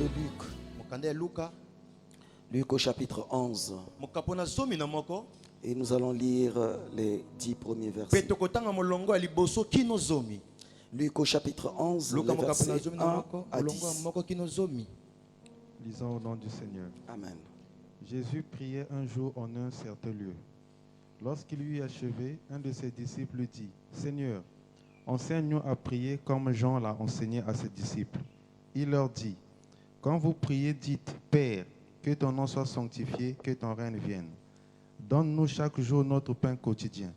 de Luc au chapitre 11. Et nous allons lire les 10 premiers versets. Luc au chapitre 11, les versets 1 à 10. Lisons au nom du Seigneur. Amen. Jésus priait un jour en un certain lieu. Lorsqu'il eut achevé, un de ses disciples dit, « Seigneur, enseigne-nous à prier comme Jean l'a enseigné à ses disciples. » Il leur dit, « Quand vous priez, dites, « Père, que ton nom soit sanctifié, que ton règne vienne. Donne-nous chaque jour notre pain quotidien.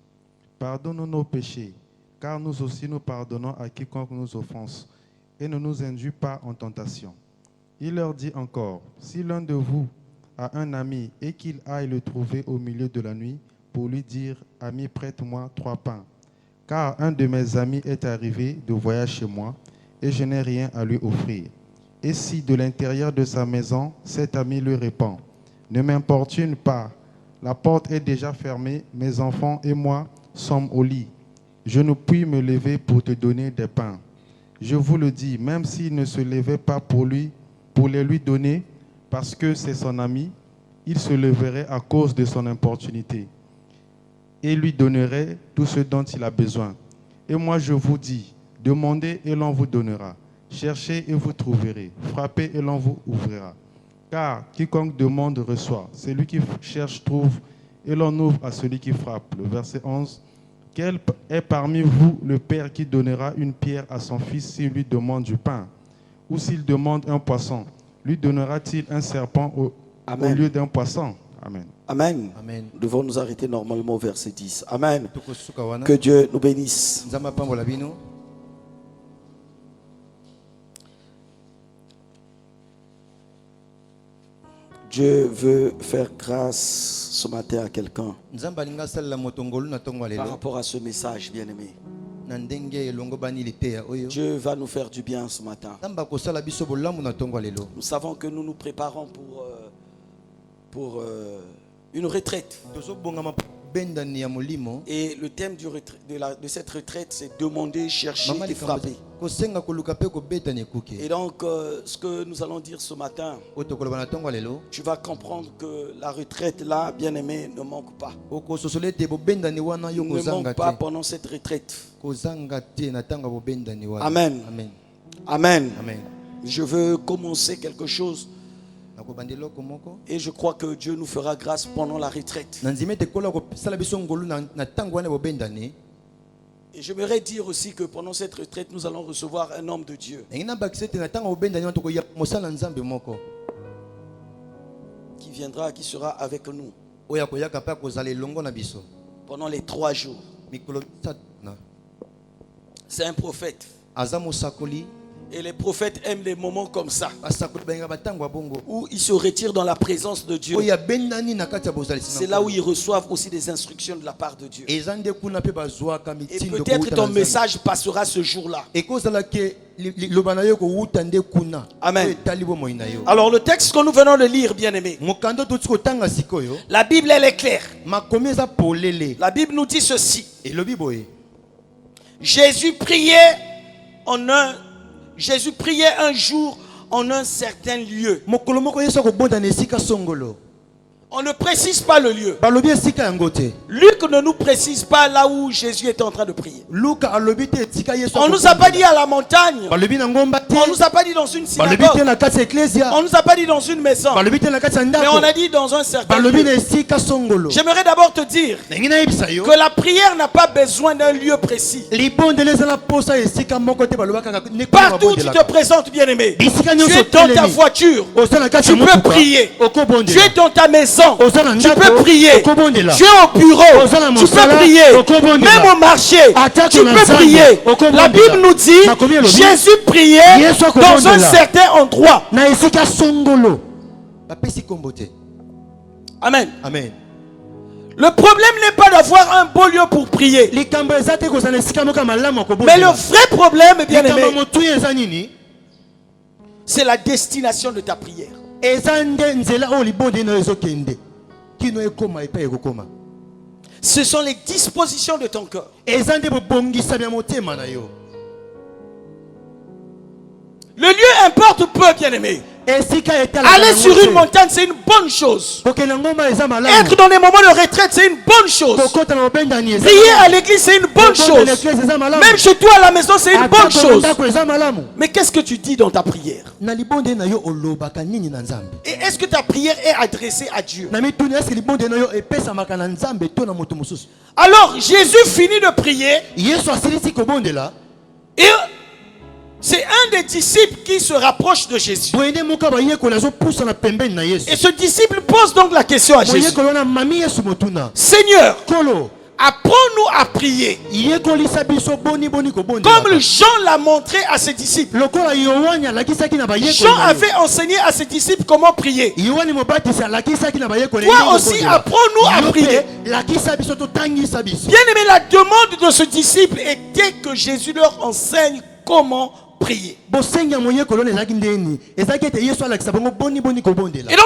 Pardonne-nous nos péchés, car nous aussi nous pardonnons à quiconque nous offense, et ne nous induis pas en tentation. » Il leur dit encore, « Si l'un de vous a un ami et qu'il aille le trouver au milieu de la nuit pour lui dire, « Ami, prête-moi 3 pains, car un de mes amis est arrivé de voyage chez moi et je n'ai rien à lui offrir. » Et si de l'intérieur de sa maison, cet ami lui répond, « Ne m'importune pas, la porte est déjà fermée, mes enfants et moi sommes au lit. Je ne puis me lever pour te donner des pains. » Je vous le dis, même s'il ne se levait pas pour les lui donner, parce que c'est son ami, il se leverait à cause de son importunité et lui donnerait tout ce dont il a besoin. Et moi je vous dis, demandez et l'on vous donnera. Cherchez et vous trouverez. Frappez et l'on vous ouvrira. Car quiconque demande reçoit. Celui qui cherche trouve et l'on ouvre à celui qui frappe. Le verset 11. Quel est parmi vous le père qui donnera une pierre à son fils s'il lui demande du pain? Ou s'il demande un poisson, lui donnera-t-il un serpent au lieu d'un poisson? Amen. Amen. Amen. Nous devons nous arrêter normalement au verset 10. Amen. Que Dieu nous bénisse. Dieu veut faire grâce ce matin à quelqu'un par rapport à ce message, bien-aimé. Dieu va nous faire du bien ce matin. Nous savons que nous nous préparons pour une retraite. Et le thème de cette retraite, c'est demander, chercher et frapper. Et donc, ce que nous allons dire ce matin, tu vas comprendre que la retraite là, bien aimé, ne manque pas. Ne manque pas pendant cette retraite. Amen. Amen. Amen. Je veux commencer quelque chose. Et je crois que Dieu nous fera grâce pendant la retraite. Et j'aimerais dire aussi que pendant cette retraite, nous allons recevoir un homme de Dieu qui viendra, qui sera avec nous pendant les 3 jours. C'est un prophète. Et les prophètes aiment les moments comme ça, où ils se retirent dans la présence de Dieu. C'est là où ils reçoivent aussi des instructions de la part de Dieu. Et peut-être ton message passera ce jour-là. Amen. Alors le texte que nous venons de lire, bien aimé, la Bible elle est claire. La Bible nous dit ceci. Jésus priait un jour en un certain lieu. On ne précise pas le lieu. Luc ne nous précise pas là où Jésus était en train de prier. On ne nous a pas dit à la montagne. On ne nous a pas dit dans une synagogue. On ne nous a pas dit dans une maison. Mais on a dit dans un certain lieu. J'aimerais d'abord te dire que la prière n'a pas besoin d'un lieu précis. Partout où tu te présentes, bien-aimé, tu es dans ta voiture, tu peux prier. Tu es dans ta maison, tu peux prier. Tu es au bureau, tu peux prier. Même au marché, tu peux prier. La Bible nous dit, Jésus priait dans un certain endroit. Amen. Amen. Le problème n'est pas d'avoir un beau lieu pour prier. Mais le vrai problème, bien aimé, c'est la destination de ta prière. Ce sont les dispositions de ton cœur. Le lieu importe peu, bien aimé. Aller sur une montagne, c'est une bonne chose. Être dans des moments de retraite, c'est une bonne chose. Prier à l'église, c'est une bonne chose. Même chez toi à la maison, c'est une bonne chose. Mais qu'est-ce que tu dis dans ta prière? Et est-ce que ta prière est adressée à Dieu? Alors Jésus finit de prier. Et c'est un des disciples qui se rapproche de Jésus. Et ce disciple pose donc la question à Jésus. Seigneur, apprends-nous à prier comme Jean l'a montré à ses disciples. Jean avait enseigné à ses disciples comment prier. Toi aussi, apprends-nous à prier. Bien aimé, la demande de ce disciple était que Jésus leur enseigne comment prier. Et donc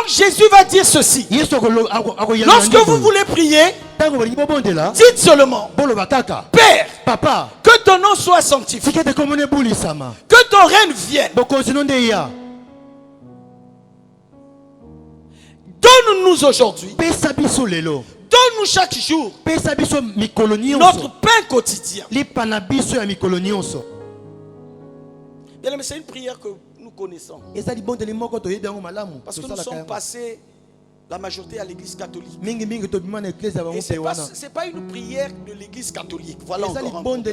Jésus va dire ceci. Lorsque vous voulez prier, dites seulement: Père, Papa, que ton nom soit sanctifié, que ton règne vienne. Donne-nous aujourd'hui, donne-nous chaque jour notre pain quotidien. Bien aimé, c'est une prière que nous connaissons. Parce que nous sommes passés la majorité à l'église catholique. Et ce n'est pas une prière de l'église catholique. Voilà encore un problème.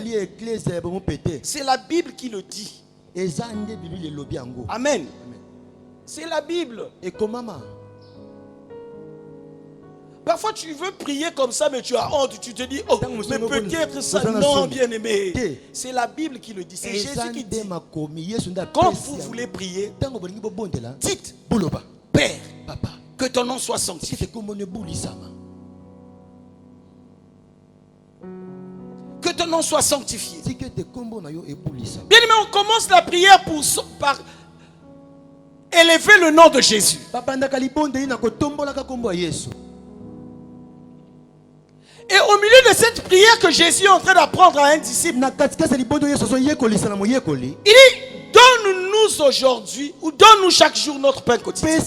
C'est la Bible qui le dit. Amen. C'est la Bible. Parfois tu veux prier comme ça, mais tu as honte. Tu te dis: oh, mais peut-être ça. Non, bien aimé. C'est la Bible qui le dit. C'est Jésus qui dit: quand vous voulez prier, dites: Père, Papa, que ton nom soit sanctifié. Que ton nom soit sanctifié. Bien aimé, on commence la prière par élever le nom de Jésus. Et au milieu de cette prière que Jésus est en train d'apprendre à un disciple, il dit: donne-nous aujourd'hui, ou donne-nous chaque jour notre pain quotidien. Et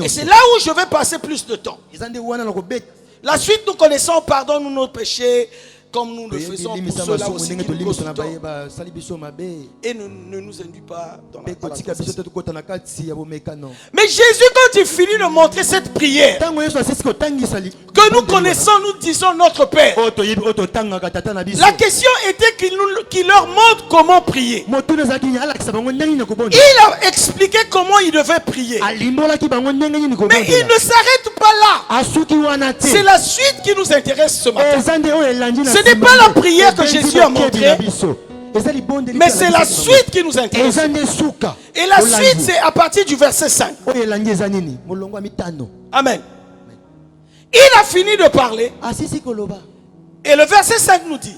c'est là où je vais passer plus de temps. La suite, nous connaissons: pardonne-nous nos péchés, comme nous le faisons pour ceux-là aussi qui nous consultons. Et ne nous induis pas dans la tentation. Mais Jésus, quand il finit de montrer cette prière que nous connaissons, nous disons notre Père, la question était qu'il leur montre comment prier. Il a expliqué comment il devait prier. Mais il ne s'arrête pas là. C'est la suite qui nous intéresse ce matin. Ce n'est pas la prière que Jésus a montrée, mais c'est la suite qui nous intéresse. Et la suite, c'est à partir du verset 5. Amen. Il a fini de parler. Et le verset 5 nous dit: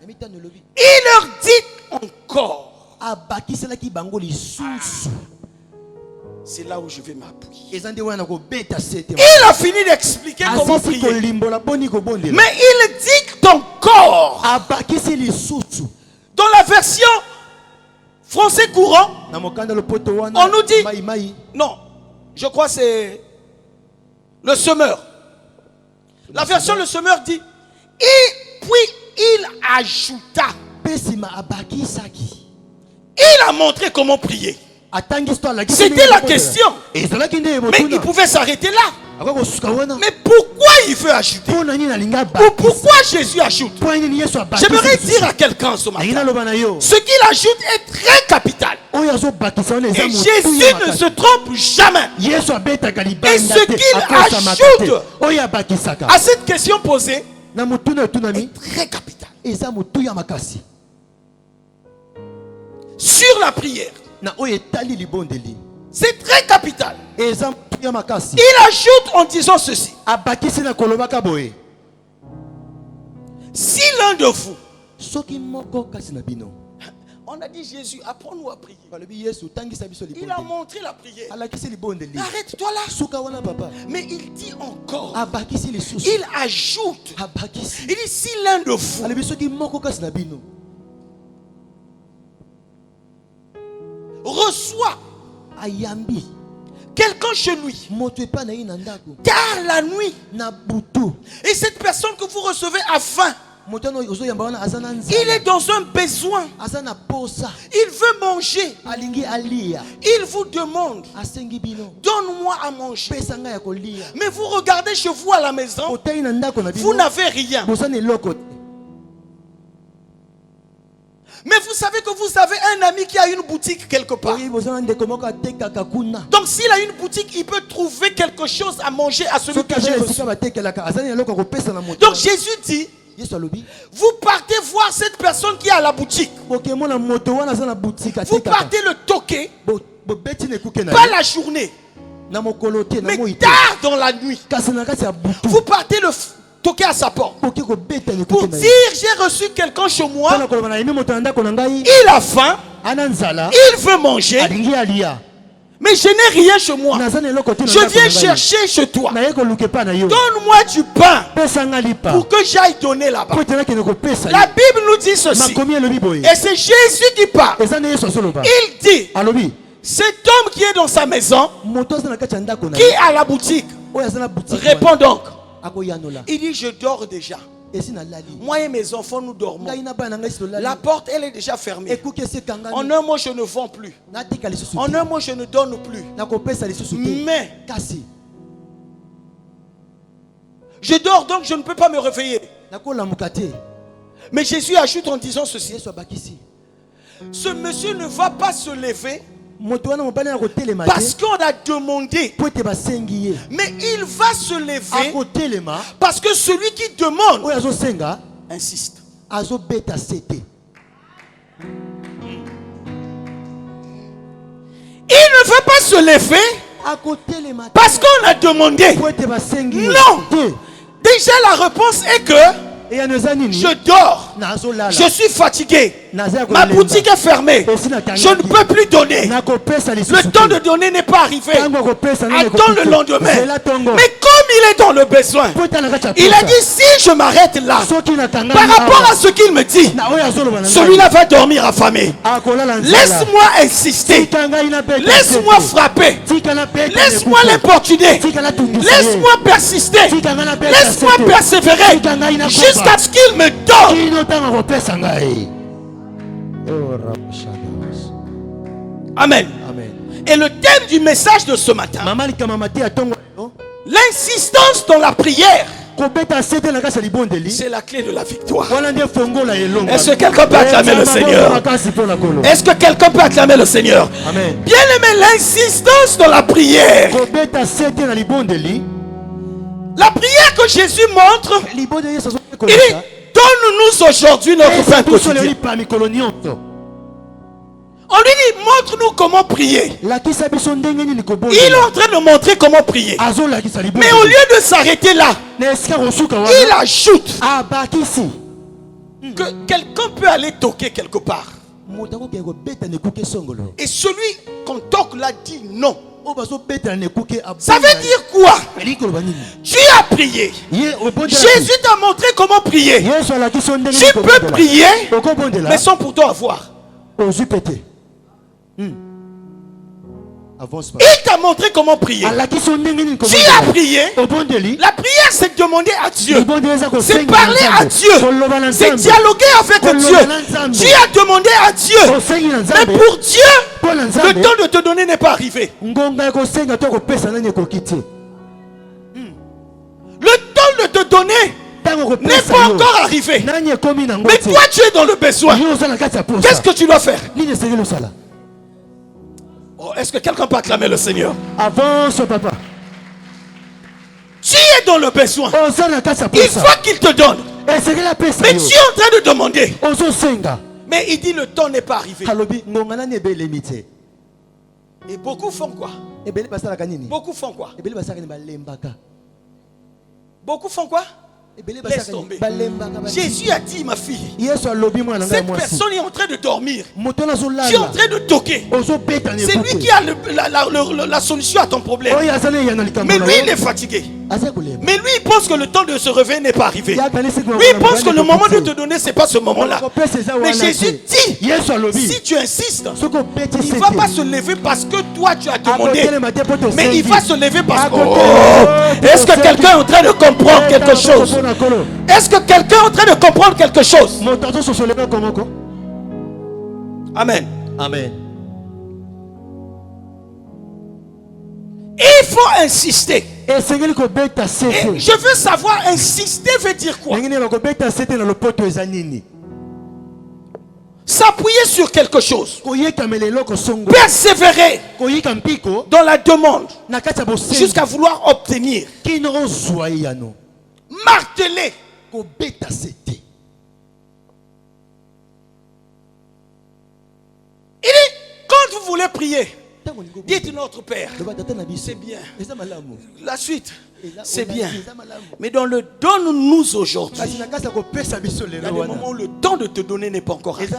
il leur dit encore. C'est là où je vais m'appuyer. Il a fini d'expliquer comment prier. Mais il dit encore. Dans la version français courant, on nous dit, non, je crois que c'est le semeur. La version le semeur dit: et puis il ajouta. Il a montré comment prier. C'était la question. Mais il pouvait s'arrêter là. Mais pourquoi il veut ajouter? Ou pourquoi Jésus ajoute? J'aimerais dire à quelqu'un ce matin, ce qu'il ajoute est très capital. Et Jésus ne se trompe jamais. Et ce qu'il ajoute à cette question posée est très capital. Sur la prière, c'est très capital. Il ajoute en disant ceci: si l'un de vous, on a dit Jésus, apprends-nous à prier. Il a montré la prière. Arrête-toi là. Mais il dit encore, il ajoute, il dit: si l'un de vous, reçoit quelqu'un chez lui tard la nuit, et cette personne que vous recevez a faim, il est dans un besoin, il veut manger, il vous demande, donne-moi à manger, mais vous regardez chez vous à la maison, vous n'avez rien. Mais vous savez que vous avez un ami qui a une boutique quelque part. Donc s'il a une boutique, il peut trouver quelque chose à manger à celui que j'ai reçu. Donc Jésus dit, vous partez voir cette personne qui est à la boutique. Vous partez le toquer, pas la journée, mais tard dans la nuit. Vous partez le toquer à sa porte pour dire, j'ai reçu quelqu'un chez moi, il a faim, il veut manger, mais je n'ai rien chez moi, je viens chercher chez toi, donne-moi du pain pour que j'aille donner là-bas. La Bible nous dit ceci, et c'est Jésus qui parle. Il dit, cet homme qui est dans sa maison, qui est à la boutique, répond donc, il dit, je dors déjà. Moi et mes enfants, nous dormons. La porte, elle est déjà fermée. En un mois, je ne vends plus. En un mois, je ne donne plus. Mais je dors, donc je ne peux pas me réveiller. Mais Jésus ajoute en disant ceci, ce monsieur ne va pas se lever parce qu'on a demandé, mais il va se lever parce que celui qui demande insiste. Il ne veut pas se lever parce qu'on a demandé. Non. Déjà la réponse est que je dors, je suis fatigué, ma boutique est fermée, je ne peux plus donner, le temps de donner n'est pas arrivé, attends le lendemain. Mais comme il est dans le besoin, il a dit, si je m'arrête là, par rapport à ce qu'il me dit, celui-là va dormir affamé. Laisse-moi insister, laisse-moi frapper, laisse-moi l'importuner, laisse-moi persister, laisse-moi persévérer jusqu'à ce qu'il me donne. Amen. Et le thème du message de ce matin, l'insistance dans la prière, c'est la clé de la victoire. Est-ce que quelqu'un peut acclamer le Seigneur? Est-ce que quelqu'un peut acclamer le Seigneur? Bien aimé, l'insistance dans la prière, la prière que Jésus montre, il dit, donne-nous aujourd'hui notre pain quotidien. On lui dit, montre-nous comment prier. Il est en train de montrer comment prier. Mais au lieu de s'arrêter là, il ajoute que quelqu'un peut aller toquer quelque part. Et celui qu'on toque là dit non. Ça veut dire quoi? Tu as prié. Jésus t'a montré comment prier. Tu peux prier, mais sans pourtant avoir. Il t'a montré comment prier. Tu as prié. La prière, c'est demander à Dieu, c'est parler à Dieu, c'est dialoguer avec Dieu. Tu as demandé à Dieu, mais pour Dieu, le temps de te donner n'est pas arrivé. Le temps de te donner n'est pas encore arrivé. Mais toi, tu es dans le besoin. Qu'est-ce que tu dois faire? Oh, est-ce que quelqu'un peut acclamer le Seigneur? Avance, papa. Tu es dans le besoin. Il faut qu'il te donne. Mais tu es en train de demander. Mais il dit le temps n'est pas arrivé. Et beaucoup font quoi? Beaucoup font quoi? Beaucoup font quoi? Laisse tomber. Jésus a dit, ma fille, cette personne est en train de dormir. Tu es en train de toquer. C'est lui qui a la solution à ton problème. Mais lui, il est fatigué. Mais lui, il pense que le temps de se réveiller n'est pas arrivé. Lui, il pense que le moment de te donner, c'est pas ce moment-là. Mais Jésus dit, si tu insistes, il ne va pas se lever parce que toi tu as demandé, mais il va se lever parce que... Est-ce que quelqu'un est en train de comprendre quelque chose? Est-ce que quelqu'un est en train de comprendre quelque chose? Amen. Amen. Il faut insister. Et je veux savoir, insister veut dire quoi? S'appuyer sur quelque chose. Persévérer dans la demande jusqu'à vouloir obtenir. Marteler. Il dit, quand vous voulez prier, dites notre Père. C'est bien. La suite, c'est bien. Mais dans le donne-nous aujourd'hui, il y a des moments où le temps de te donner n'est pas encore arrivé.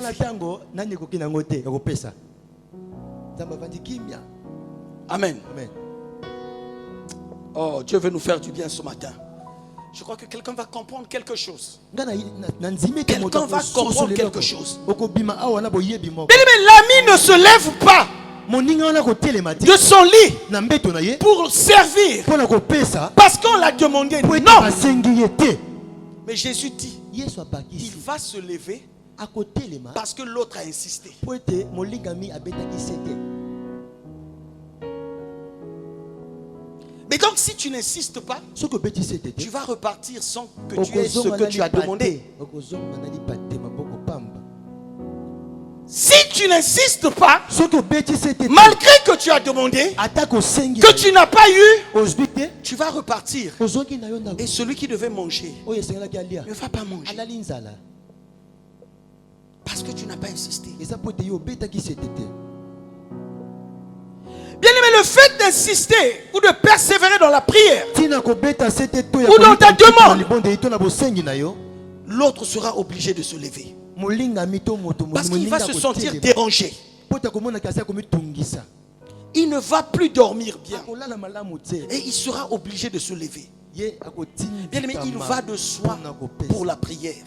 Amen. Oh, Dieu veut nous faire du bien ce matin. Je crois que quelqu'un va comprendre quelque chose. Quelqu'un va comprendre quelque chose. Bien, mais l'ami ne se lève pas de son lit pour servir parce qu'on l'a demandé. Non. Mais Jésus dit, il va se lever parce que l'autre a insisté. Mais donc si tu n'insistes pas, tu vas repartir sans que tu aies ce que tu as demandé. Si tu n'insistes pas, malgré que tu as demandé, que tu n'as pas eu, tu vas repartir. Et celui qui devait manger ne va pas manger. Parce que tu n'as pas insisté. Bien aimé, le fait d'insister ou de persévérer dans la prière ou dans ta demande, l'autre sera obligé de se lever. Parce qu'il va se sentir dérangé. Il ne va plus dormir bien. Et il sera obligé de se lever. Bien aimé, il va de soi pour la prière.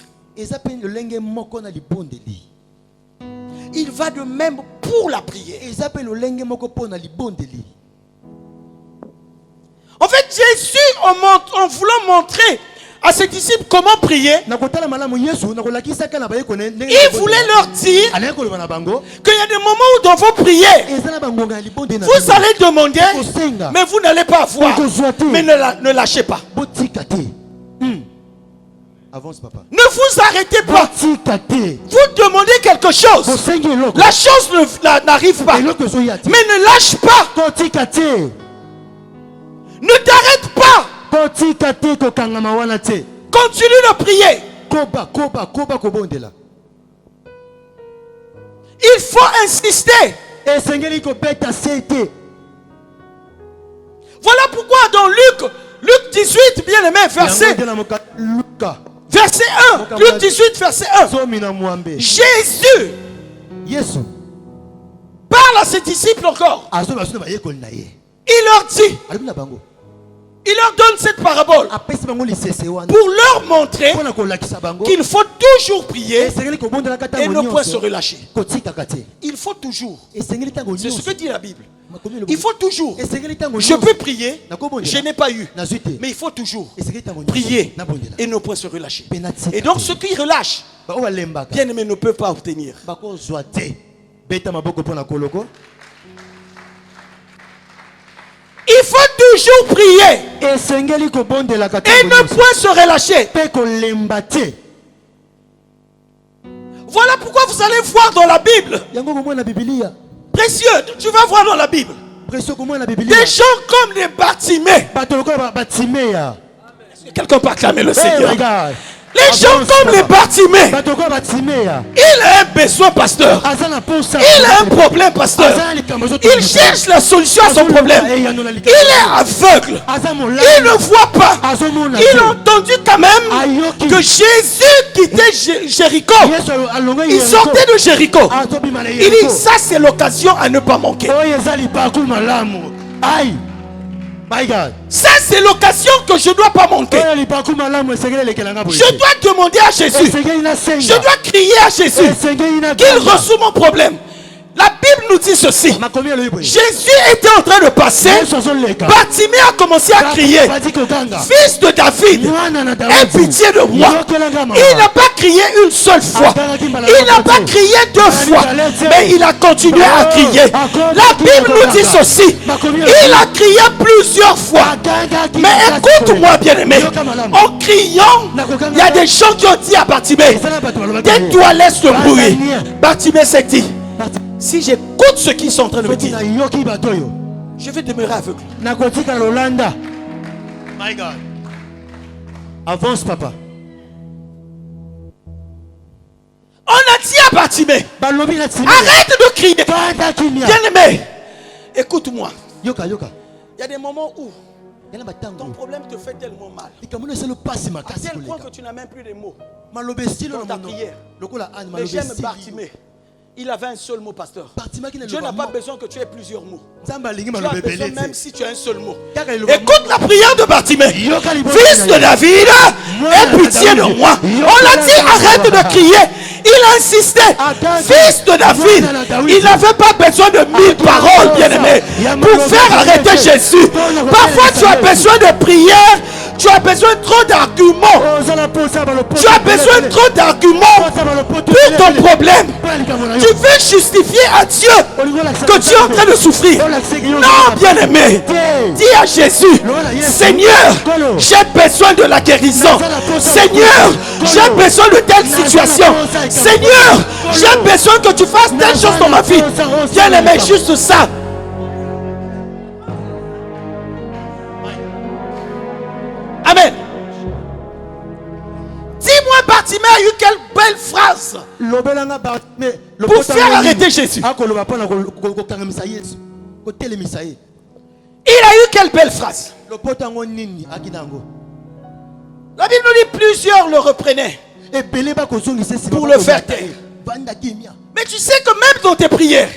Il va de même pour la prière. En fait, Jésus, en voulant montrer à ses disciples comment prier, il voulait leur dire qu'il y a des moments où dans vos prières, vous allez demander, mais vous n'allez pas avoir. Mais ne lâchez pas. Avance, papa. Ne vous arrêtez pas. Vous demandez quelque chose. La chose n'arrive pas. Mais ne lâche pas. Ne t'arrête pas. Continue de prier. Il faut insister. Voilà pourquoi dans Luc 18, bien aimé, verset 1. Luc 18, verset 1. Jésus parle à ses disciples encore. Il leur dit, il leur donne cette parabole pour leur montrer qu'il faut toujours prier et ne point se relâcher. Il faut toujours. C'est ce que dit la Bible. Il faut toujours. Je peux prier, je n'ai pas eu. Mais il faut toujours prier et ne point se relâcher. Et donc ceux qui relâchent, bien aimés, ne peuvent pas obtenir. Il faut toujours prier et ne point se relâcher. Voilà pourquoi vous allez voir dans la Bible. Précieux, tu vas voir dans la Bible. Des gens comme les Bartimée. Quelqu'un peut acclamer le Seigneur. Les gens comme les Bartimée. Il a un besoin, pasteur. Il a un problème, pasteur. Il cherche la solution à son problème. Il est aveugle. Il ne voit pas. Il a entendu quand même que Jésus quittait Jéricho. Il sortait de Jéricho. Il dit, ça c'est l'occasion à ne pas manquer. My God. Ça, c'est l'occasion que je ne dois pas manquer. Je dois demander à Jésus. Je dois crier à Jésus qu'il résout mon problème. La Bible nous dit ceci. Jésus était en train de passer. Bartimée a commencé à crier, fils de David, aie pitié de moi. Il n'a pas crié une seule fois. Il n'a pas crié deux fois. Mais il a continué à crier. La Bible nous dit ceci. Il a crié plusieurs fois. Mais écoute-moi, bien-aimé. En criant, il y a des gens qui ont dit à Bartimée, tais-toi, laisse le bruit. Bartimée s'est dit, si j'écoute ce qu'ils sont en train de me dire, je vais demeurer aveugle. My God. Avance, papa. On a dit à Bartimée, arrête de crier. Bien-aimé, écoute-moi. Il y a des moments où ton problème te fait tellement mal, à tel point que tu n'as même plus de mots dans ta prière. Mais j'aime Bartimée. Il avait un seul mot, pasteur. Dieu n'a pas besoin que tu aies plusieurs mots. Tu as besoin même si tu as un seul mot. Écoute la prière de Bartimée. Fils de David, aie pitié de moi. On l'a dit, arrête de crier. Il a insisté. Fils de David. Il n'avait pas besoin de 1000 paroles, bien-aimés, pour faire arrêter Jésus. Parfois, tu as besoin de prière. Tu as besoin trop d'arguments. Tu as besoin trop d'arguments pour ton problème. Tu veux justifier à Dieu que tu es en train de souffrir. Non, bien-aimé. Dis à Jésus, Seigneur, j'ai besoin de la guérison. Seigneur, j'ai besoin de telle situation. Seigneur, j'ai besoin que tu fasses telle chose dans ma vie. Bien-aimé, juste ça. Amen. Dis-moi, Bartimée a eu quelle belle phrase pour faire arrêter Jésus. Il a eu quelle belle phrase. La Bible nous dit plusieurs le reprenaient pour le faire taire. Mais tu sais que même dans tes prières,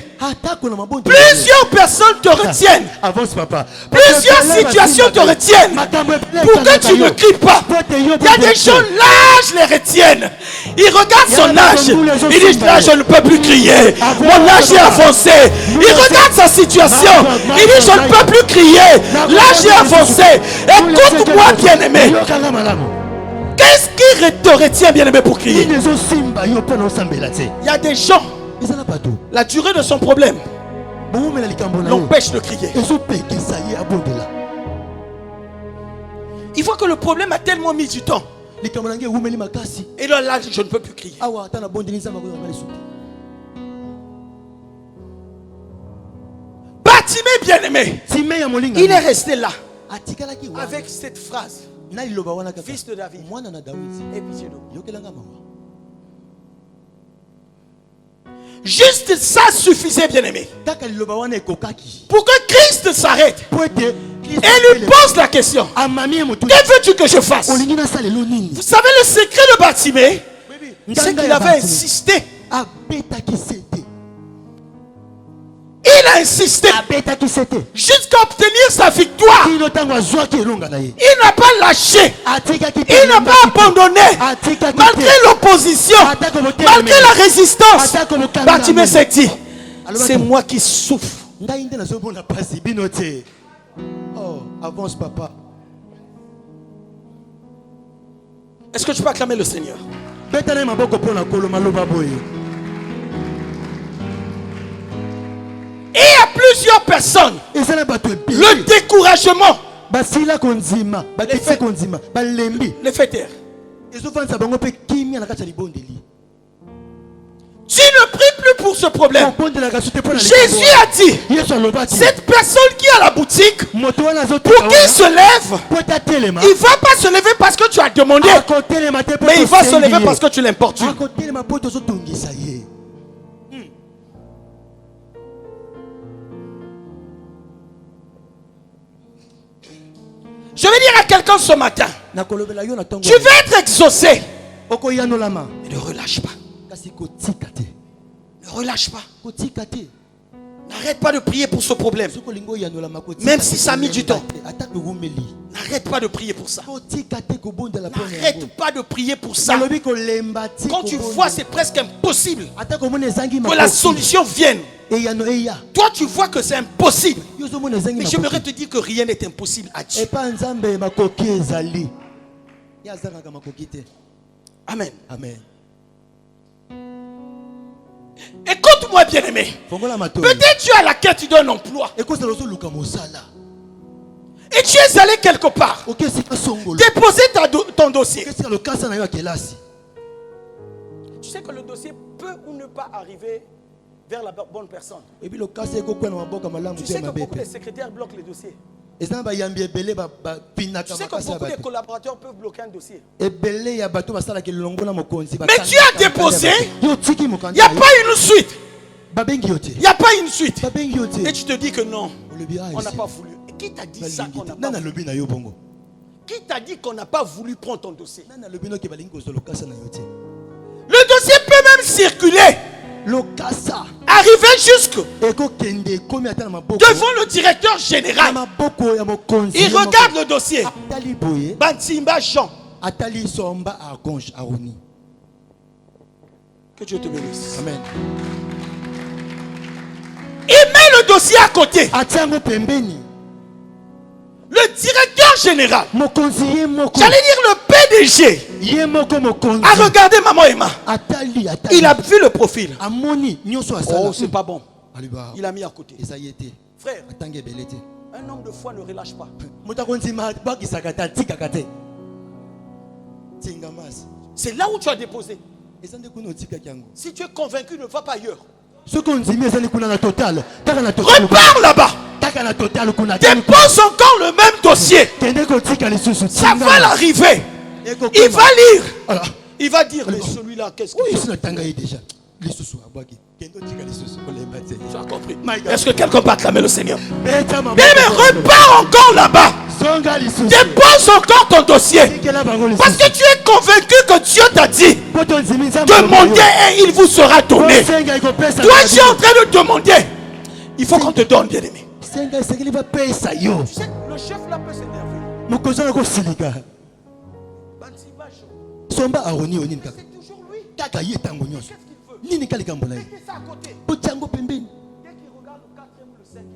plusieurs personnes te retiennent. Avance, papa. Plusieurs situations te retiennent pour que tu ne cries pas. Il y a des gens, l'âge les retiennent. Ils regardent son âge. Ils disent, là, je ne peux plus crier. Mon âge est avancé. Ils regardent sa situation. Ils disent, je ne peux plus crier. L'âge est avancé. Écoute-moi, bien-aimé. Qu'est-ce qui te retient, bien-aimé, pour crier? Il y a des gens, la durée de son problème l'empêche de crier. Il voit que le problème a tellement mis du temps. Et là, je ne peux plus crier. Bartimée, bien-aimé, il est resté là avec cette phrase. Fils de David, aie pitié de moi. Juste ça suffisait, bien-aimé, pour que Christ s'arrête et lui pose la question. Que veux-tu que je fasse? Vous savez, le secret de Bartimée, c'est qu'il avait insisté. Il a insisté jusqu'à obtenir sa victoire. Il n'a pas lâché. Il n'a pas abandonné. Malgré l'opposition, malgré la résistance, Bartimée s'est dit, c'est moi qui souffre. Oh, avance, papa. Est-ce que tu peux acclamer le Seigneur? Et il y a plusieurs personnes, le découragement les fait taire. Tu ne pries plus pour ce problème. Jésus a dit, cette personne qui est à la boutique, pour qu'il se lève, il ne va pas se lever parce que tu as demandé, mais il va se lever parce que tu l'importunes. Je vais dire à quelqu'un ce matin, tu veux être exaucé, mais ne relâche pas. Ne relâche pas. N'arrête pas de prier pour ce problème. Même si ça a mis du temps. N'arrête pas de prier pour ça. N'arrête pas de prier pour ça. Quand tu vois, c'est presque impossible que la solution vienne. Toi, tu vois que c'est impossible. Mais j'aimerais te dire que rien n'est impossible à Dieu. Amen. Amen. Écoute-moi, bien-aimé. Peut-être tu es à la quête d'un emploi. Et tu es allé quelque part. Déposer ton dossier. Tu sais que le dossier peut ou ne pas arriver vers la bonne personne. Tu sais que beaucoup de secrétaires bloquent les dossiers. Tu sais que beaucoup de collaborateurs peuvent bloquer un dossier. Mais tu as déposé, il n'y a pas une suite. Il n'y a pas une suite. Et tu te dis que non, on n'a pas voulu. Et qui t'a dit ça qu'on n'a pas voulu? Qui t'a dit qu'on n'a pas voulu prendre ton dossier? Le dossier peut même circuler. Arriver jusque devant le directeur général. Il regarde le dossier. Bantimba Jean. Que Dieu te bénisse. Amen. Il met le dossier à côté. Le directeur général, j'allais dire le PDG, a regardé Maman Emma. Il a vu le profil. Oh, c'est pas bon. Il a mis à côté. Frère, un homme de foi ne relâche pas. C'est là où tu as déposé. Si tu es convaincu, ne va pas ailleurs. Repars là-bas. Dépose encore le même dossier. Ça va l'arriver. Il va lire. Il va dire, mais celui-là, qu'est-ce qu'il fait? Tu as compris? Est-ce que quelqu'un peut acclamer le Seigneur? Mais repars encore là-bas. Dépose encore ton dossier. Parce que tu es convaincu que Dieu t'a dit demandez et il vous sera donné. Toi, tu es en train de demander. Il faut qu'on te donne, bien-aimé. Tu sais, le chef là peut s'énerver. C'est toujours lui. Qu'est-ce qu'il veut? Mettez ça à côté. Dès qu'il regarde le 4e ou le 5e.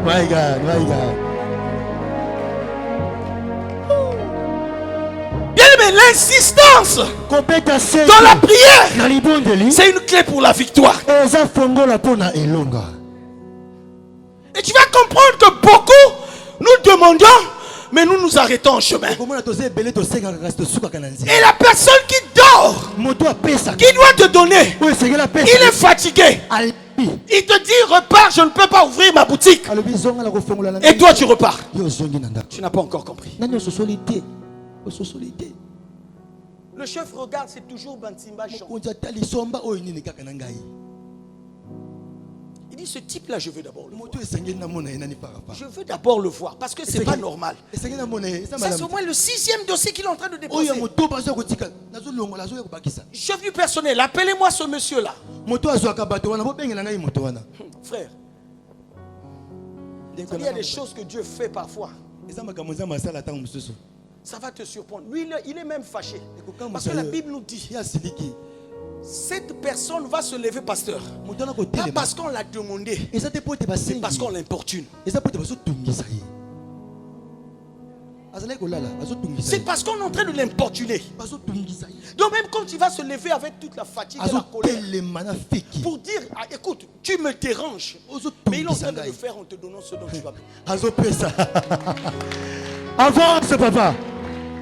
My God, my God. Bien aimé, l'insistance dans la prière, c'est une clé pour la victoire. Et tu vas comprendre que beaucoup nous demandons, mais nous nous arrêtons en chemin. Et la personne qui dort, qui doit te donner, il est fatigué. Il te dit repars, je ne peux pas ouvrir ma boutique. Et toi tu repars. Tu n'as pas encore compris. Le chef regarde, c'est toujours Bantimba Jean. Il dit ce type là je veux d'abord le voir. Je veux d'abord le voir parce que c'est pas normal. Ça c'est au moins le 6e dossier qu'il est en train de déposer. Chef du personnel, appelez-moi ce monsieur là. Frère, il y a des choses que Dieu fait parfois. Ça va te surprendre. Lui il est même fâché. Parce que la Bible nous dit cette personne va se lever, pasteur. Pas parce qu'on l'a demandé, c'est parce qu'on l'importune. C'est parce qu'on est en train de l'importuner. Donc même quand il va se lever avec toute la fatigue et la colère pour dire écoute, tu me déranges, mais il est en train de le faire en te donnant ce dont tu vas besoin. Avance papa.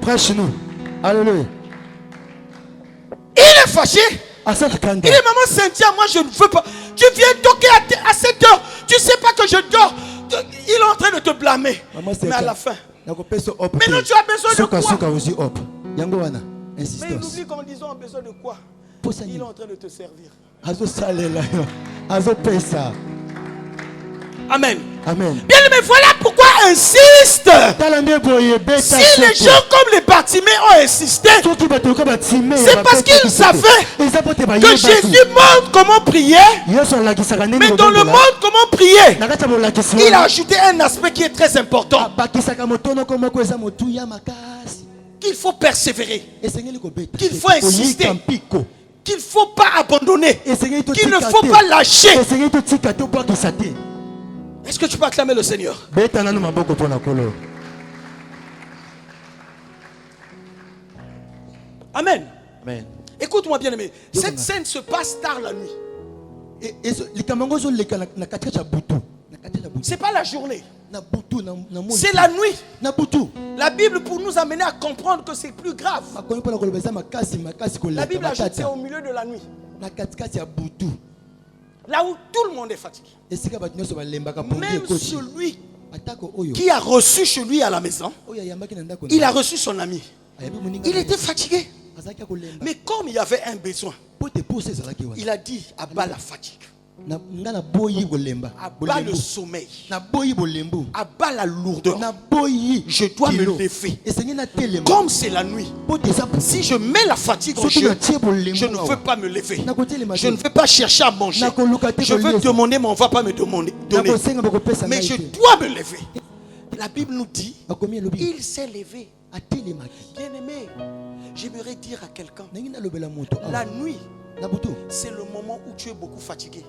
Prêche-nous. Alléluia. Il est fâché. Il dit maman Cynthia, moi je ne veux pas. Tu viens toquer à 7 heures. Tu ne sais pas que je dors. Il est en train de te blâmer. Mais à la fin. Mais non, tu as besoin de quoi? Mais il oublie qu'en disant on a besoin de quoi? Il est en train de te servir. Amen. Amen. Bien, mais voilà pourquoi insiste, si les gens comme les Bartimée ont insisté, c'est parce qu'ils savaient que Jésus montre comment prier. Mais dans le monde comment prier, il a ajouté un aspect qui est très important. Qu'il faut persévérer, qu'il faut insister, qu'il ne faut pas abandonner, qu'il ne faut pas lâcher. Est-ce que tu peux acclamer le Seigneur? Amen. Amen. Écoute-moi bien aimé, cette scène se passe tard la nuit. C'est pas la journée, c'est la nuit. La Bible pour nous amener à comprendre que c'est plus grave. La Bible ajoute c'est au milieu de la nuit, là où tout le monde est fatigué. Même celui qui a reçu chez lui à la maison, il a reçu son ami. Il était fatigué. Mais comme il y avait un besoin, il a dit abat la fatigue, abat le sommeil, abat la lourdeur. Je dois me lever. Comme c'est la nuit, si je mets la fatigue au jeu, je ne veux pas me lever. Je ne veux pas chercher à manger. Je veux demander, mais on ne va pas me donner. Mais je dois me lever. La Bible nous dit, il s'est levé. Bien aimé, j'aimerais dire à quelqu'un, la nuit, c'est le moment où tu es beaucoup fatigué.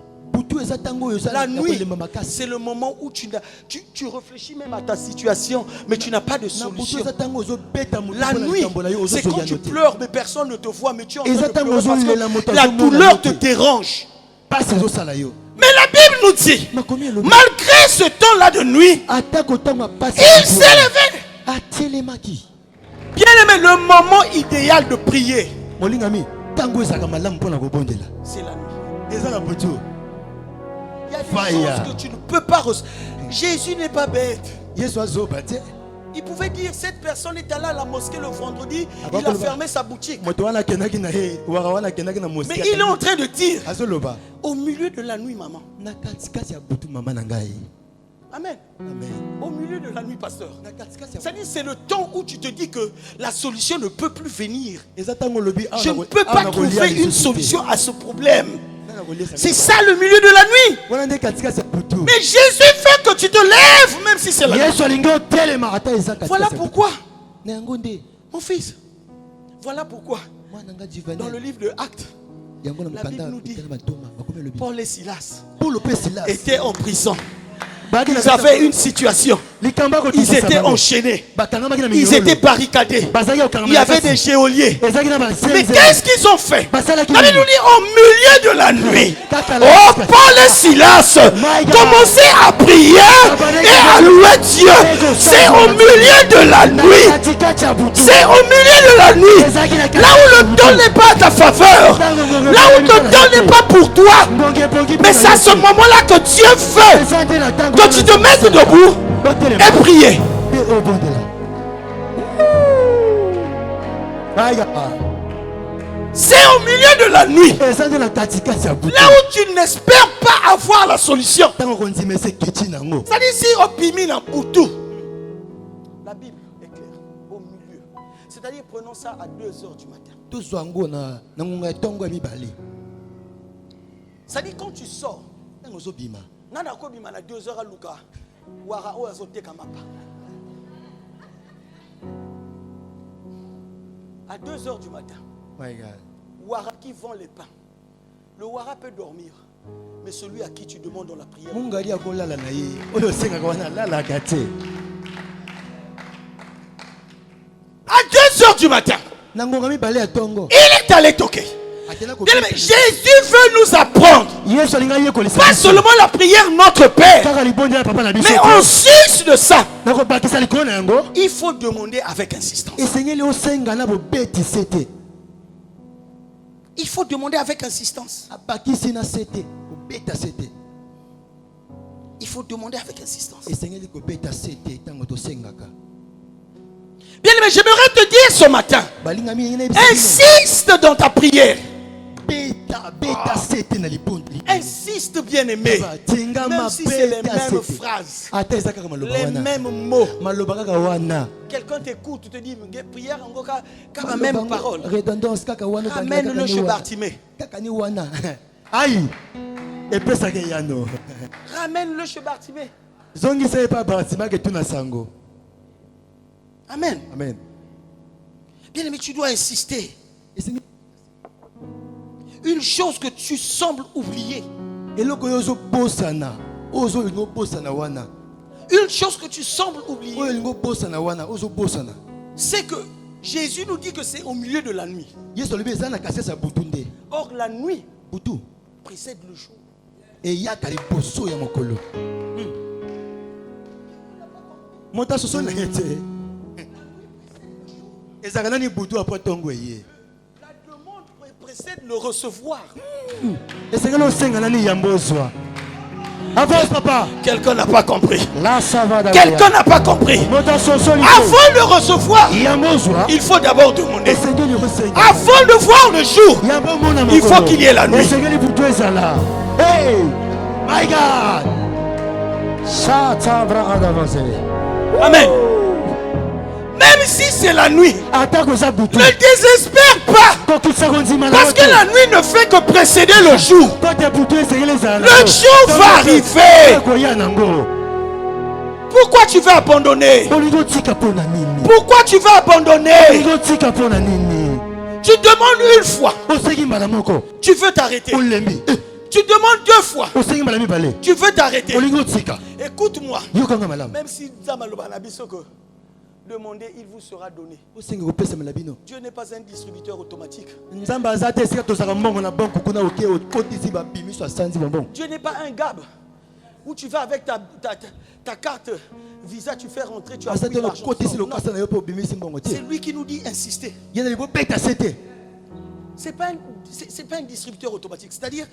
La nuit, c'est le moment où tu réfléchis même à ta situation, mais tu n'as pas de solution. La nuit, c'est quand tu pleures, mais personne ne te voit, mais tu es en train de pleurer parce que la douleur te dérange. Mais la Bible nous dit, malgré ce temps-là de nuit, il s'est levé. Bien aimé, le moment idéal de prier, c'est la nuit. Il y a des choses que tu ne peux pas recevoir. Jésus n'est pas bête. Il pouvait dire, cette personne est allée à la mosquée le vendredi, il a fermé sa boutique. Mais il est en train de dire, au milieu de la nuit, maman. Amen. Au milieu de la nuit, pasteur. C'est-à-dire, c'est le temps où tu te dis que la solution ne peut plus venir. Je ne peux pas trouver une solution à ce problème. C'est ça le milieu de la nuit. Mais Jésus fait que tu te lèves, même si c'est la nuit. Voilà pourquoi, mon fils, voilà pourquoi, dans le livre de Actes, la Bible nous dit, Paul et Silas étaient en prison. Ils avaient une situation. Ils étaient enchaînés. Ils étaient barricadés. Il y avait des geôliers. Mais qu'est-ce qu'ils ont fait? La Bible nous dit au milieu de la nuit. Oh, Paul et Silas commençaient à prier et à louer Dieu. C'est au milieu de la nuit. C'est au milieu de la nuit. Là où le temps n'est pas à ta faveur. Là où le temps n'est pas pour toi. Mais c'est à ce moment-là que Dieu veut que tu te mettes debout et prier. C'est au milieu de la nuit. Là où tu n'espères pas avoir la solution. C'est-à-dire si au Pimina ou tout. La Bible est claire. Au milieu. C'est-à-dire prenons ça à 2h du matin. C'est-à-dire quand tu sors. Nana ko bima na 2h à Luka. Wara o azote kamapa. À 2h du matin. Wara qui vend les pains. Le Wara peut dormir. Mais celui à qui tu demandes dans la prière. À 2h du matin. Il est allé toquer. Jésus veut nous apprendre pas seulement la prière notre Père, mais en sus de ça il faut demander avec insistance. Il faut demander avec insistance. Il faut demander avec insistance. Bien aimé, j'aimerais te dire ce matin, insiste dans ta prière. Insiste, bien-aimé. Même si c'est les mêmes phrases, les mêmes mots. Quelqu'un t'écoute, tu te dis, prière, quand la même parole. Ramène-le chez Bartimée. Aïe. Et puis ça y a non. Ramène-le chez Bartimée. Zongi c'est pas Bartimée que tout na sango. Amen. Amen. Bien-aimé, tu dois insister. Une chose que tu sembles oublier. Une chose que tu sembles oublier. C'est que Jésus nous dit que c'est au milieu de la nuit. Or la nuit précède le jour. Et il y a Kaliposo ya mokolo. Monta soso na yete. Ezakana ni butu après tongo yé. La demande précède le recevoir. Et c'est que l'on sait ni yambozwa. Avance papa. Quelqu'un n'a pas compris. Là ça va d'accord. Quelqu'un n'a pas compris. Monta soso li. Avant de recevoir, il faut d'abord demander. Avant de voir le jour, il faut qu'il y ait la nuit. Hey, my God. Amen. Même si c'est la nuit, ne désespère pas. Parce que la nuit ne fait que précéder le jour. Le jour va arriver. Pourquoi tu vas abandonner? Pourquoi tu vas abandonner? Tu demandes une fois, tu veux t'arrêter. Tu demandes deux fois, tu veux t'arrêter. Écoute-moi. Même si demandez, il vous sera donné. Dieu n'est pas un distributeur automatique. Dieu n'est pas un gab où tu vas avec ta carte Visa, tu fais rentrer, tu as pris l'argent. C'est lui qui nous dit insister. C'est pas un distributeur automatique. C'est-à-dire,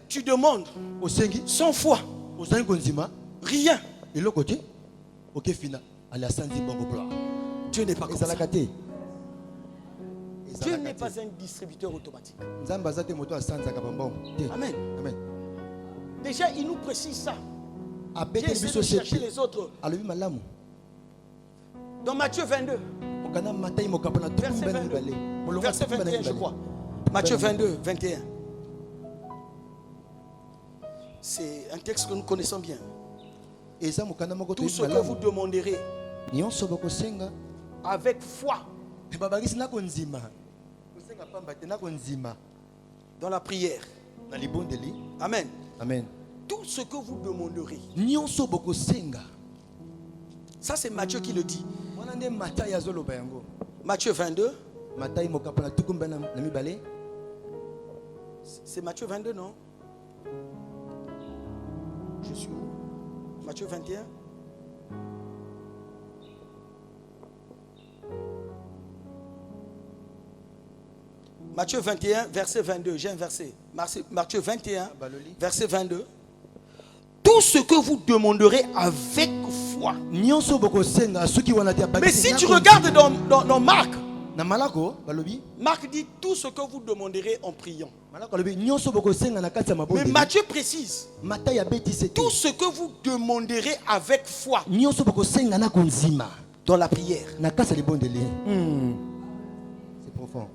tu demandes 100 fois. Rien. Dieu n'est pas comme ça. Dieu n'est pas un distributeur automatique. Amen. Déjà, il nous précise ça. J'ai essayé de chercher les autres. Dans Matthieu 22. Verset 21, je crois. Matthieu 22, 21. C'est un texte que nous connaissons bien. Tout ce que vous demanderez avec foi dans la prière. Amen. Amen. Tout ce que vous demanderez. Ça c'est Matthieu qui le dit. Matthieu 22. C'est Matthieu 22, non? Je suis où? Matthieu 21. Matthieu 21, verset 22. J'ai un verset. Matthieu 21, verset 22. Tout ce que vous demanderez avec foi. Mais si tu regardes dans Marc, Marc dit tout ce que vous demanderez en priant. Mais Matthieu précise tout ce que vous demanderez avec foi dans la prière. C'est profond.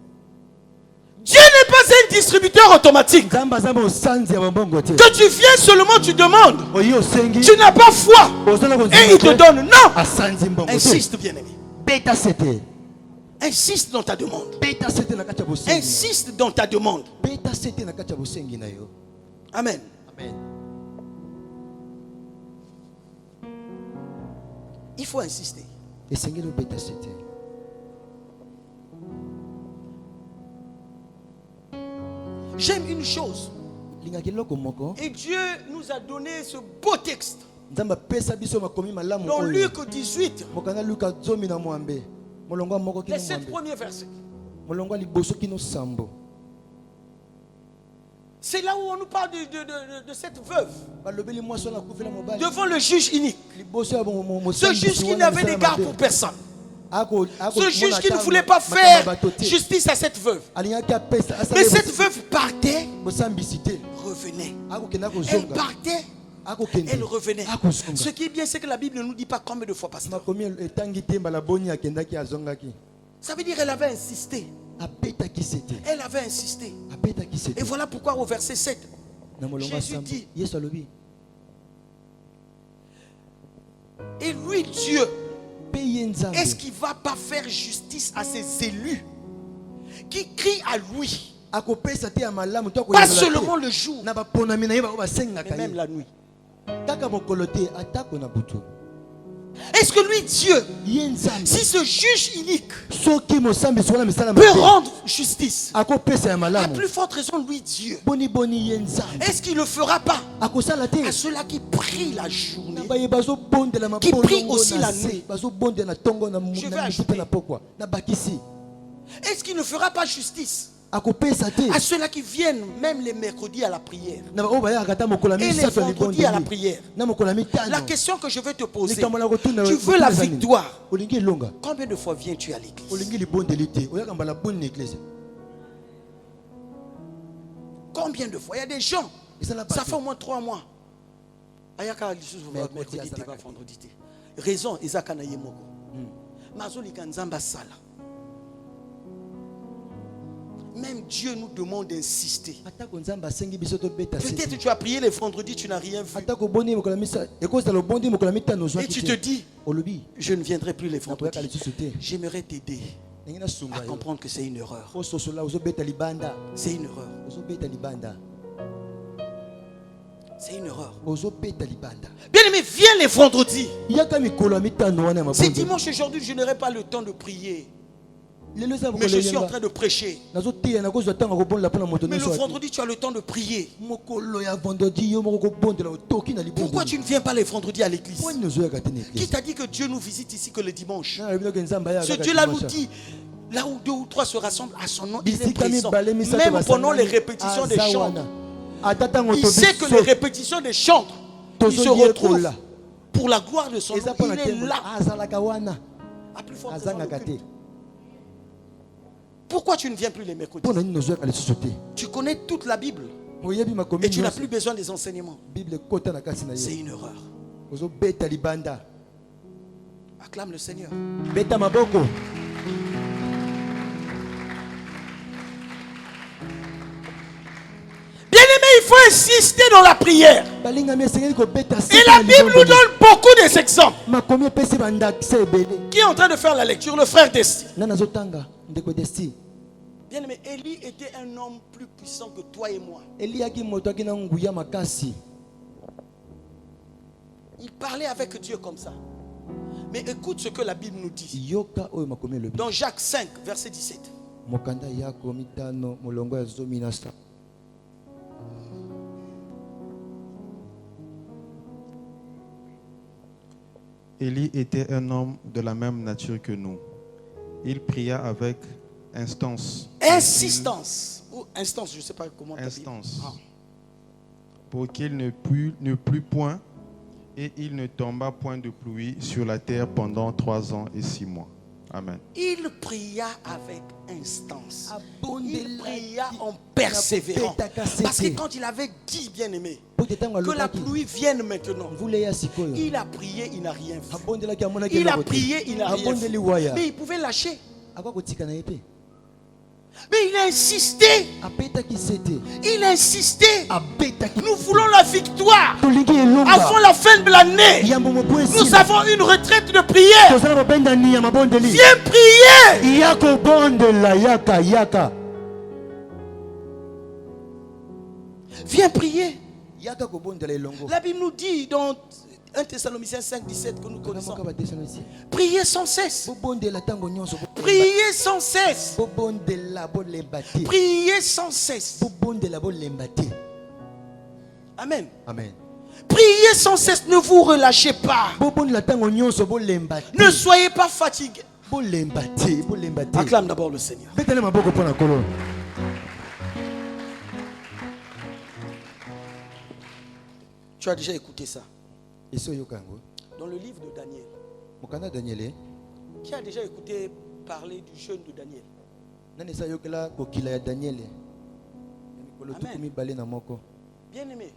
Dieu n'est pas un distributeur automatique. Que tu viens seulement, tu demandes. Tu n'as pas foi. Et il te donne. Non. Insiste, bien-aimé. Insiste dans ta demande. Insiste dans ta demande. Amen. Il faut insister. J'aime une chose. Et Dieu nous a donné ce beau texte. Dans Luc 18. Les 7 premiers versets. C'est là où on nous parle de cette veuve devant le juge unique. Ce juge qui n'avait d'égard pour personne. Ce juge qui ne voulait pas faire justice à cette veuve. Mais cette veuve partait, revenait. Elle partait, elle revenait. Ce qui est bien, c'est que la Bible ne nous dit pas combien de fois pasteur. Ça veut dire qu'elle avait insisté. Elle avait insisté. Et voilà pourquoi au verset 7, Jésus dit, et lui, Dieu, est-ce qu'il ne va pas faire justice à ses élus qui crient à lui, pas seulement le jour, mais même la nuit? Est-ce que lui, Dieu, si ce juge unique peut rendre justice, à plus forte raison, lui, Dieu, est-ce qu'il ne le fera pas à ceux-là qui prient la journée, qui prient aussi la nuit? Je vais ajouter, est-ce qu'il ne fera pas justice à ceux-là qui viennent même les mercredis à la prière et les vendredis à la prière? La question que je vais te poser, tu veux la victoire, combien de fois viens-tu à l'église? Combien de fois? Il y a des gens, ça fait au moins 3 mois. Raison, Isaka na yemoko. Mazoli kanzamba sala. Même Dieu nous demande d'insister. Peut-être tu as prié les vendredis, tu n'as rien vu. Et tu te dis, je ne viendrai plus les vendredis. J'aimerais t'aider à comprendre que c'est une erreur. C'est une erreur. C'est une erreur. Bien aimé, viens les vendredis. C'est dimanche aujourd'hui, je n'aurai pas le temps de prier. Mais je suis en train de prêcher. Mais le vendredi, tu as le temps de prier. Pourquoi tu ne viens pas les vendredis à l'église? Qui t'a dit que Dieu nous visite ici que le dimanche? Ce Dieu-là nous dit, là où 2 ou 3 se rassemblent à son nom, il est présent. Même pendant les répétitions des chants. Il sait que les répétitions des chants, il se retrouve pour la gloire de son nom. Il est là. À plus forte raison, pourquoi tu ne viens plus les mercredis? Tu connais toute la Bible et tu n'as plus besoin des enseignements. C'est une erreur. Acclame le Seigneur. Bien-aimé, il faut insister dans la prière. Et la Bible nous donne beaucoup d'exemples. Qui est en train de faire la lecture? Le frère Desti. Bien aimé, Élie était un homme plus puissant que toi et moi. Il parlait avec Dieu comme ça. Mais écoute ce que la Bible nous dit. Dans Jacques 5, verset 17. Élie était un homme de la même nature que nous. Il pria avec insistance ou instance, je ne sais pas comment instance, pour qu'il ne plût point, et il ne tomba point de pluie sur la terre pendant 3 ans et 6 mois. Amen. Il pria avec instance. Il pria en persévérant. Parce que quand il avait dit, bien aimé, que la pluie vienne maintenant, il a prié, il n'a rien vu. Il a prié, il n'a rien vu. Mais il pouvait lâcher. Mais il a insisté. Il a insisté. Nous voulons la victoire. Avant la fin de l'année, nous avons une retraite de prière. Viens prier. Viens prier. La Bible nous dit dans 1 Thessaloniciens 5, 17 que nous connaissons. Priez sans cesse. Priez sans cesse. Priez sans cesse. Amen. Amen. Priez sans cesse, ne vous relâchez pas. Ne soyez pas fatigués. Acclame d'abord le Seigneur. Tu as déjà écouté ça? Dans le livre de Daniel, Qui a déjà écouté parler du jeûne de Daniel? Amen. Bien aimé,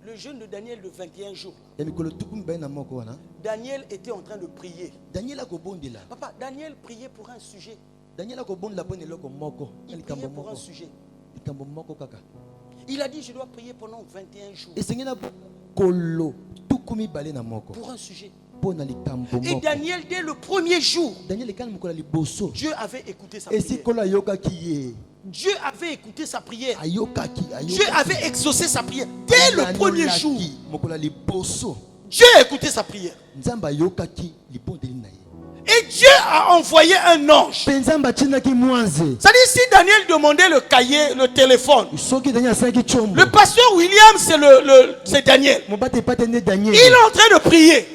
le jeûne de Daniel de 21 jours. Daniel était en train de prier. Papa, Daniel priait pour un sujet. Il priait pour un sujet. Il a dit, je dois prier pendant 21 jours. Pour un sujet. Et Daniel, dès le premier jour, Dieu avait écouté sa prière. Dieu avait écouté sa prière. Dieu avait exaucé sa prière. Dès le premier jour, Dieu a écouté sa prière. Et Dieu a envoyé un ange. C'est-à-dire, si Daniel demandait le cahier, le téléphone, le pasteur William, c'est Daniel. Il est en train de prier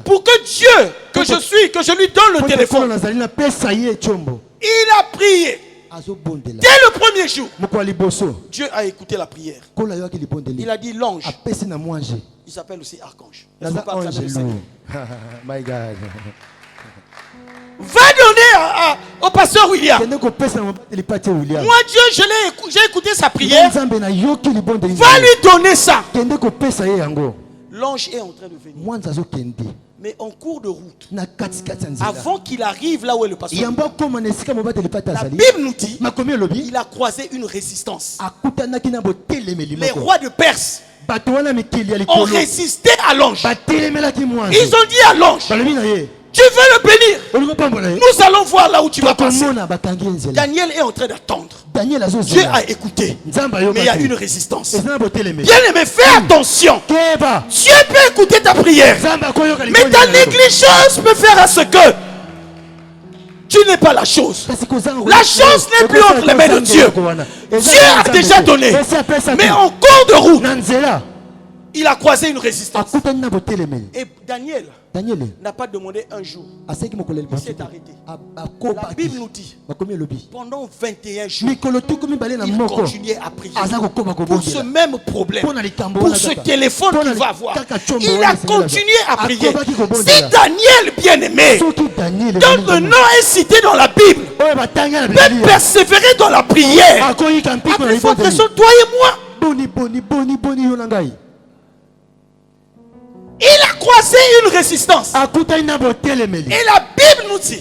pour que Dieu, que je lui donne le téléphone. Il a prié. Dès le premier jour, Dieu a écouté la prière. Il a dit l'ange. Il s'appelle aussi archange. My God. Va donner au pasteur William. Moi, Dieu, j'ai écouté sa prière. Va lui donner ça. L'ange est en train de venir. Mais en cours de route, avant qu'il arrive là où est le pasteur, la Bible nous dit il a croisé une résistance. Les rois de Perse ont résisté à l'ange. Ils ont dit à l'ange, tu veux le bénir, nous allons voir là où tu vas passer. Daniel est en train d'attendre. Dieu a écouté, mais il y a une résistance. Bien aimé, fais attention. Dieu peut écouter ta prière, mais ta négligence peut faire à ce que tu n'es pas la chose. La chose n'est plus entre les mains de Dieu. Dieu a déjà donné, mais en cours de route, il a croisé une résistance. Et Daniel n'a pas demandé un jour. Il s'est arrêté. La Bible nous dit, pendant 21 jours, il continuait à prier pour ce même problème, pour ce téléphone qu'il va avoir. Il a continué à prier. Si Daniel, bien aimé, dont le nom est cité dans la Bible, peut persévérer dans la prière, après votre son, toi et moi, il a croisé une résistance. Et la Bible nous dit,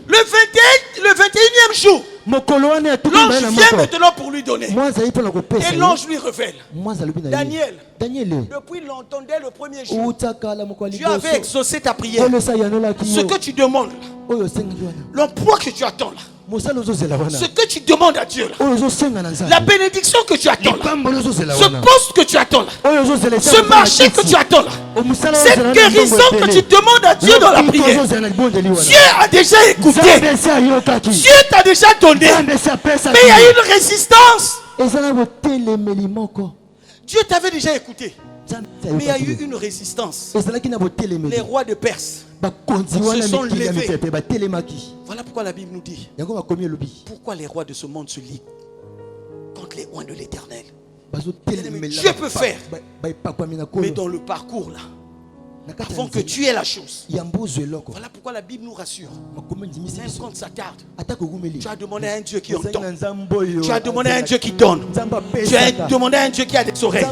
le 21e jour, l'ange vient maintenant pour lui donner. Et l'ange lui révèle. Daniel, depuis longtemps, dès le premier jour, Dieu avait exaucé ta prière. Ce que tu demandes, l'emploi que tu attends là, ce que tu demandes à Dieu là, la bénédiction que tu attends là, ce poste que tu attends là, ce marché que tu attends là, cette guérison que tu demandes à Dieu dans la prière, Dieu a déjà écouté, Dieu t'a déjà donné, mais il y a une résistance. Dieu t'avait déjà écouté, mais il y a eu une résistance. Les rois de Perse se sont levés. Voilà pourquoi la Bible nous dit, pourquoi les rois de ce monde se lient contre les oins de l'Éternel. Dieu peut faire, mais dans le parcours là, avant que tu aies la chose. Voilà pourquoi la Bible nous rassure. Même quand ça tarde, tu as demandé à un Dieu qui entend, tu as demandé à un Dieu qui donne, tu as demandé à un Dieu qui a des oreilles.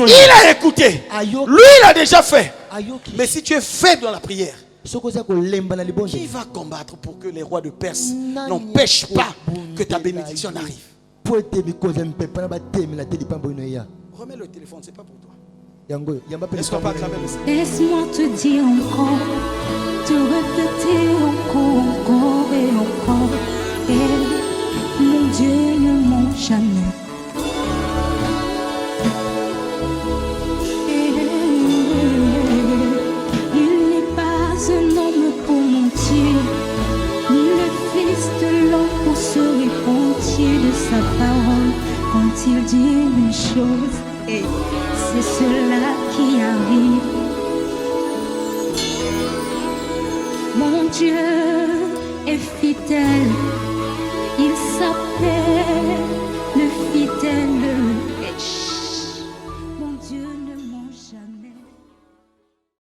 Il a écouté, lui il a déjà fait. Mais si tu es faible dans la prière, qui va combattre pour que les rois de Perse n'empêchent pas que ta bénédiction arrive? Remets le téléphone, c'est pas pour toi. Laisse-moi te dire encore, te répéter encore et encore. Et mon Dieu ne ment jamais. Il n'est pas un homme pour mentir, ni le fils de l'homme pour se repentir de sa parole. Quand il dit une chose, et c'est cela qui arrive. Mon Dieu est fidèle, il s'appelle